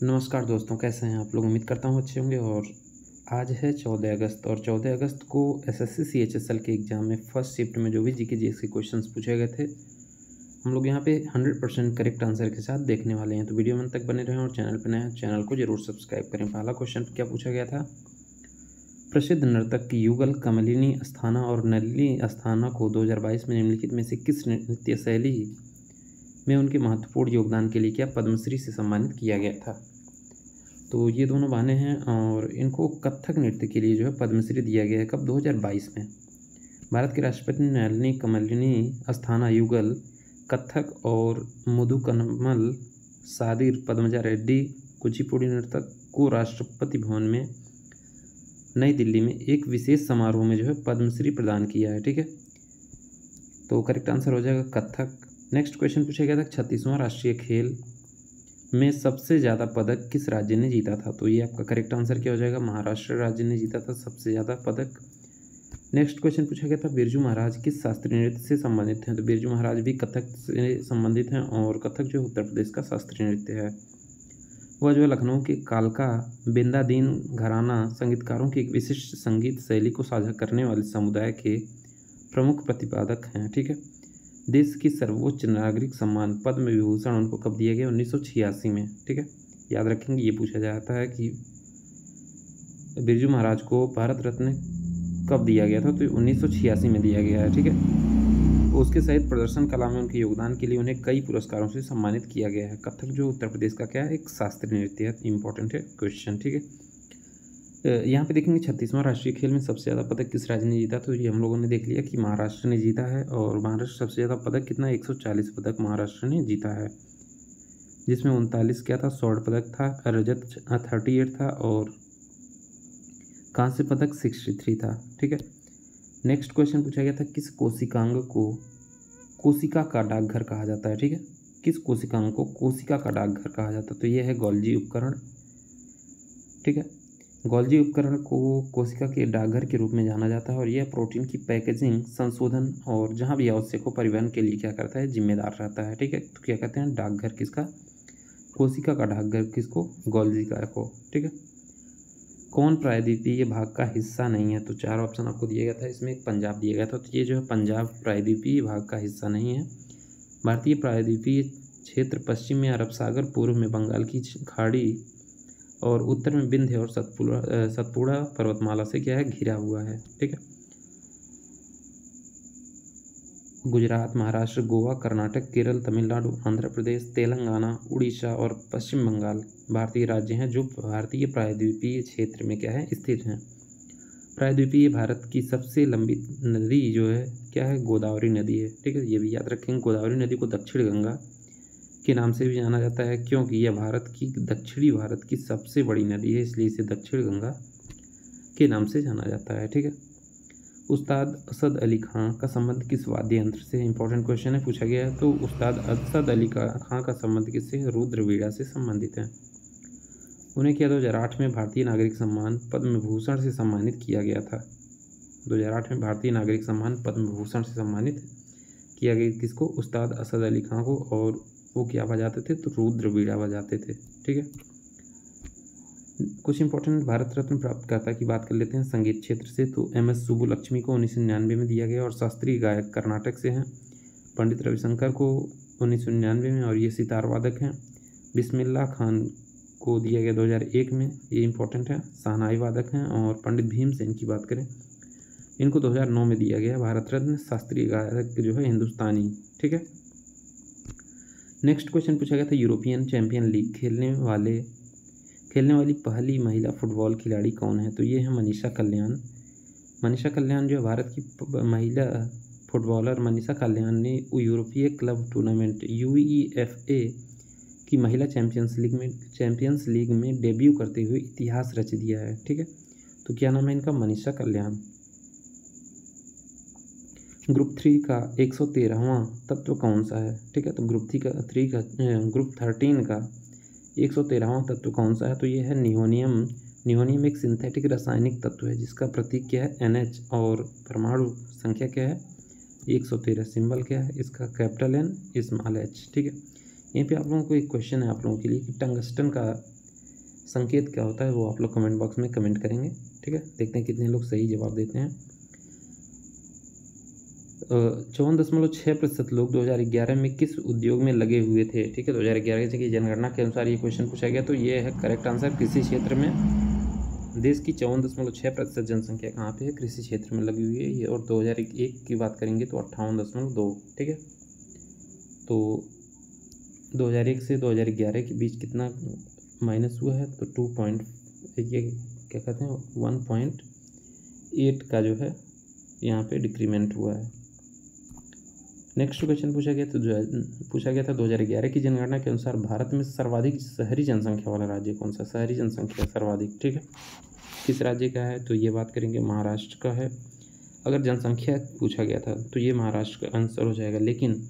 नमस्कार दोस्तों, कैसे हैं आप लोग। उम्मीद करता हूँ अच्छे होंगे। और आज है 14 अगस्त और 14 अगस्त को एसएससी सीएचएसएल के एग्ज़ाम में फर्स्ट शिफ्ट में जो भी जीके जीएस के क्वेश्चंस पूछे गए थे, हम लोग यहाँ पे 100% करेक्ट आंसर के साथ देखने वाले हैं। तो वीडियो में तक बने रहें और चैनल पर नए हैं चैनल को जरूर सब्सक्राइब करें। पहला क्वेश्चन क्या पूछा गया था। प्रसिद्ध नर्तक युगल कमलिनी अस्थाना और नलिनी अस्थाना को 2022 में निम्नलिखित में से किस नृत्य शैली में उनके महत्वपूर्ण योगदान के लिए क्या पद्मश्री से सम्मानित किया गया था। तो ये दोनों बहाने हैं और इनको कथक नृत्य के लिए जो है पद्मश्री दिया गया है। कब? 2022 में। भारत के राष्ट्रपति नलिनी कमलिनी अस्थाना युगल कथक और मुदुकनमल सादिर पद्मजा रेड्डी कुचिपुड़ी नर्तक को राष्ट्रपति भवन में नई दिल्ली में एक विशेष समारोह में जो है पद्मश्री प्रदान किया है। ठीक है, तो करेक्ट आंसर हो जाएगा कथक। नेक्स्ट क्वेश्चन पूछा गया था 36वां राष्ट्रीय खेल में सबसे ज़्यादा पदक किस राज्य ने जीता था। तो ये आपका करेक्ट आंसर क्या हो जाएगा, महाराष्ट्र राज्य ने जीता था सबसे ज़्यादा पदक। नेक्स्ट क्वेश्चन पूछा गया था बिरजू महाराज किस शास्त्रीय नृत्य से संबंधित हैं। तो बिरजू महाराज भी कथक से संबंधित हैं और कथक जो उत्तर प्रदेश का शास्त्रीय नृत्य है। वह जो है लखनऊ के कालका बिंदादीन घराना संगीतकारों की एक विशिष्ट संगीत शैली को साझा करने वाले समुदाय के प्रमुख प्रतिपादक हैं। ठीक है, देश की सर्वोच्च नागरिक सम्मान पद्म विभूषण उनको कब दिया गया? 1986 में। ठीक है, याद रखेंगे, ये पूछा जाता है कि बिरजू महाराज को भारत रत्न कब दिया गया था। तो 1986 में दिया गया है। ठीक है, उसके सहित प्रदर्शन कला में उनके योगदान के लिए उन्हें कई पुरस्कारों से सम्मानित किया गया है। कथक जो उत्तर प्रदेश का क्या है, एक शास्त्रीय नृत्य है। इंपॉर्टेंट है क्वेश्चन। ठीक है, यहाँ पे देखेंगे 36वां राष्ट्रीय खेल में सबसे ज़्यादा पदक किस राज्य ने जीता। तो ये हम लोगों ने देख लिया कि महाराष्ट्र ने जीता है और महाराष्ट्र सबसे ज़्यादा पदक कितना, 140 पदक महाराष्ट्र ने जीता है, जिसमें 39 क्या था, स्वर्ण पदक था, रजत 38 था और कांस्य पदक 63 था। ठीक है, नेक्स्ट क्वेश्चन पूछा गया था किस कोशिकांग को कोशिका का डाकघर कहा जाता है। ठीक है, किस कोशिकांग को कोशिका का डाकघर कहा जाता है। तो ये है गोल्जी उपकरण। ठीक है, गोल्जी उपकरण को कोशिका के डाकघर के रूप में जाना जाता है और यह प्रोटीन की पैकेजिंग, संशोधन और जहां भी आवश्यक हो परिवहन के लिए क्या करता है, जिम्मेदार रहता है। ठीक है, तो क्या कहते हैं, डाकघर किसका, कोशिका का डाकघर किसको, गोल्जी का को। ठीक है, कौन प्रायद्वीपीय भाग का हिस्सा नहीं है। तो 4 ऑप्शन आपको दिया गया था, इसमें एक पंजाब दिया गया था। तो ये जो है पंजाब प्रायद्वीपीय भाग का हिस्सा नहीं है। भारतीय प्रायद्वीपीय क्षेत्र पश्चिम में अरब सागर, पूर्व में बंगाल की खाड़ी और उत्तर में विंध्य और सतपुड़ा पर्वतमाला से क्या है, घिरा हुआ है। ठीक है, गुजरात, महाराष्ट्र, गोवा, कर्नाटक, केरल, तमिलनाडु, आंध्र प्रदेश, तेलंगाना, उड़ीसा और पश्चिम बंगाल भारतीय राज्य हैं जो भारतीय प्रायद्वीपीय क्षेत्र में क्या है, स्थित हैं। प्रायद्वीपीय भारत की सबसे लंबी नदी जो है क्या है, गोदावरी नदी है। ठीक है, ये भी याद रखेंगे, गोदावरी नदी को दक्षिण गंगा के नाम से भी जाना जाता है क्योंकि यह दक्षिणी भारत की सबसे बड़ी नदी है, इसलिए इसे दक्षिण गंगा के नाम से जाना जाता है। ठीक है, उस्ताद असद अली खां का संबंध किस वाद्य यंत्र से। इंपॉर्टेंट क्वेश्चन है, पूछा गया है। तो उस्ताद असद अली खां का संबंध किससे, रुद्र वीणा से संबंधित है। उन्हें क्या 2008 में भारतीय नागरिक सम्मान पद्म भूषण से सम्मानित किया गया था। 2008 में भारतीय नागरिक सम्मान पद्म भूषण से सम्मानित किया गया किसको, उस्ताद असद अली खां को। और वो क्या बजाते थे, तो रुद्र वीणा बजाते थे। ठीक है, कुछ इंपॉर्टेंट भारत रत्न प्राप्तकर्ता की बात कर लेते हैं संगीत क्षेत्र से। तो MS सुब्बुलक्ष्मी को 1999 में दिया गया और शास्त्रीय गायक कर्नाटक से हैं। पंडित रविशंकर को 1999 में और ये सितार वादक हैं। बिस्मिल्लाह खान को दिया गया 2001 में, ये इंपॉर्टेंट है, शहनाई वादक हैं। और पंडित भीमसेन की बात करें, इनको 2009 में दिया गया भारत रत्न, शास्त्रीय गायक जो है हिंदुस्तानी। ठीक है, नेक्स्ट क्वेश्चन पूछा गया था यूरोपियन चैंपियन लीग खेलने वाली पहली महिला फुटबॉल खिलाड़ी कौन है। तो ये है मनीषा कल्याण। मनीषा कल्याण जो है भारत की महिला फुटबॉलर मनीषा कल्याण ने यूरोपीय क्लब टूर्नामेंट UEFA की महिला चैंपियंस लीग में डेब्यू करते हुए इतिहास रच दिया है। ठीक है, तो क्या नाम है इनका, मनीषा कल्याण। ग्रुप 3 का 113वां तत्व कौन सा है। ठीक है, तो ग्रुप 13 का 113वां तत्व कौन सा है। तो ये है नियोनियम। नियोनियम एक सिंथेटिक रासायनिक तत्व है जिसका प्रतीक क्या है, NH और परमाणु संख्या क्या है, 113। सिंबल क्या है इसका, कैपिटल N स्मॉल h। ठीक है, यहीं पे आप लोगों को एक क्वेश्चन है आप लोगों के लिए कि टंगस्टन का संकेत क्या होता है वो आप लोग कमेंट बॉक्स में कमेंट करेंगे। ठीक है, देखते हैं कितने लोग सही जवाब देते हैं। 54.6% लोग 2011 में किस उद्योग में लगे हुए थे। ठीक है, 2011 की जनगणना के अनुसार ये क्वेश्चन पूछा गया, तो ये है करेक्ट आंसर, कृषि क्षेत्र में। देश की 54.6% जनसंख्या कहाँ पे है, कृषि क्षेत्र में लगी हुई है ये। और 2001 की बात करेंगे तो 58.2। ठीक है, तो 2001 से 2011 के बीच कितना माइनस हुआ है, तो 2 ये क्या कहते हैं 1.8 का जो है यहाँ पे डिक्रीमेंट हुआ है। नेक्स्ट क्वेश्चन पूछा गया था 2011 की जनगणना के अनुसार भारत में सर्वाधिक शहरी जनसंख्या वाला राज्य कौन सा, शहरी जनसंख्या सर्वाधिक। ठीक है, किस राज्य का है, तो ये बात करेंगे महाराष्ट्र का है। अगर जनसंख्या पूछा गया था तो ये महाराष्ट्र का आंसर हो जाएगा, लेकिन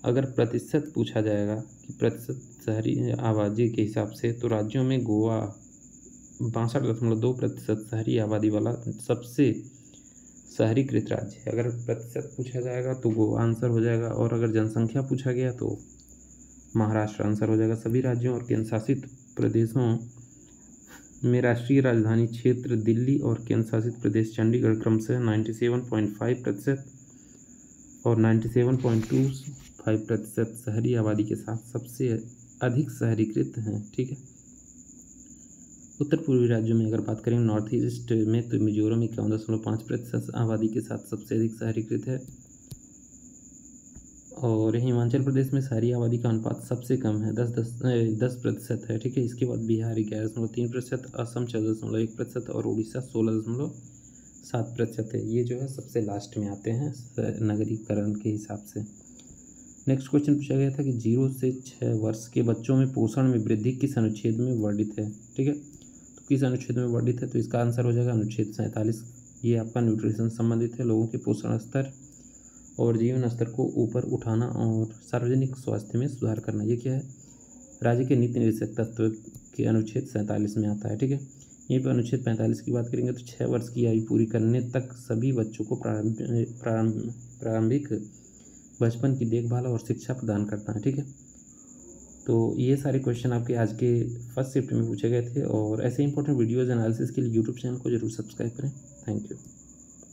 अगर प्रतिशत पूछा जाएगा कि प्रतिशत शहरी आबादी के हिसाब से, तो राज्यों में गोवा 62.2% शहरी आबादी वाला सबसे शहरीकृत राज्य है। अगर प्रतिशत पूछा जाएगा तो गोवा आंसर हो जाएगा, और अगर जनसंख्या पूछा गया तो महाराष्ट्र आंसर हो जाएगा। सभी राज्यों और केंद्र शासित प्रदेशों में राष्ट्रीय राजधानी क्षेत्र दिल्ली और केंद्र शासित प्रदेश चंडीगढ़ क्रमशः 97.5% और 97.25% शहरी आबादी के साथ सबसे अधिक शहरीकृत हैं। ठीक है, उत्तर पूर्वी राज्यों में अगर बात करें नॉर्थ ईस्ट में, तो मिजोरम 51.5% आबादी के साथ सबसे अधिक शहरीकृत है, और हिमाचल प्रदेश में शहरी आबादी का अनुपात सबसे कम है, 10% है। ठीक है, इसके बाद बिहार 11.3%, असम 14.1% और उड़ीसा 16.7% है। ये जो है सबसे लास्ट में आते हैं नगरीकरण के हिसाब से। नेक्स्ट क्वेश्चन पूछा गया था कि 0 से 6 वर्ष के बच्चों में पोषण में वृद्धि किस अनुच्छेद में वर्णित है। ठीक है, तो किस अनुच्छेद में वर्णित है, तो इसका आंसर हो जाएगा अनुच्छेद 47। ये आपका न्यूट्रिशन संबंधित है, लोगों के पोषण स्तर और जीवन स्तर को ऊपर उठाना और सार्वजनिक स्वास्थ्य में सुधार करना। ये क्या है, राज्य के नीति निर्देशक तत्व के अनुच्छेद 47 में आता है। ठीक है, यहीं पर अनुच्छेद 45 की बात करेंगे तो 6 वर्ष की आयु पूरी करने तक सभी बच्चों को प्रारंभिक बचपन की देखभाल और शिक्षा प्रदान करता है। ठीक है, तो ये सारे क्वेश्चन आपके आज के फर्स्ट शिफ्ट में पूछे गए थे, और ऐसे इंपॉर्टेंट वीडियोज़ एनालिसिस के लिए यूट्यूब चैनल को जरूर सब्सक्राइब करें। Thank you.